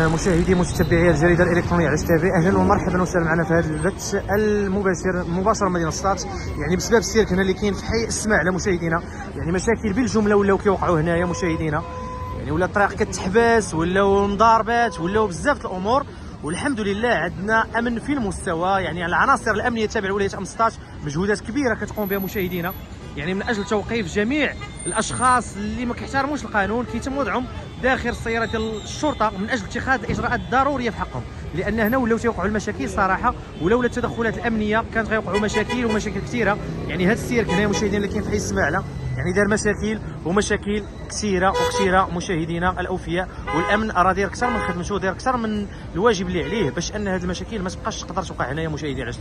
مشاهدي متتبعي الجريده الالكترونيه عش تي في، اهلا ومرحبا وسهلا معنا في هذا البث المباشر من مدينه السطات. يعني بسبب السير هنا اللي كاين في حي السماعله مشاهدينا، يعني مشاكل بالجمله ولاو كيوقعوا هنايا مشاهدينا، يعني ولا الطريق كتحبس ولاو مضاربات ولاو بزاف الامور. والحمد لله عندنا امن في المستوى، يعني العناصر الامنيه التابعه لولايه ام 16 مجهودات كبيره كتقوم بها مشاهدينا، يعني من اجل توقيف جميع الاشخاص اللي ما كيحترموش القانون كيتم وضعهم داخل السياره ديال الشرطه من اجل اتخاذ الاجراءات الضروريه في حقهم، لان هنا ولاو تيوقعوا المشاكل صراحه، ولولا التدخلات الامنيه كانت غيوقعوا مشاكل كثيره. يعني هذا السير هنا مشاهدينا اللي كاين في حي السماعله يعني دار مشاكل كثيره مشاهدينا الاوفياء، والامن راه داير اكثر من خدمته، داير اكثر من الواجب اللي عليه باش ان هذه المشاكل ما تبقاش تقدر توقع هنايا مشاهدي علاش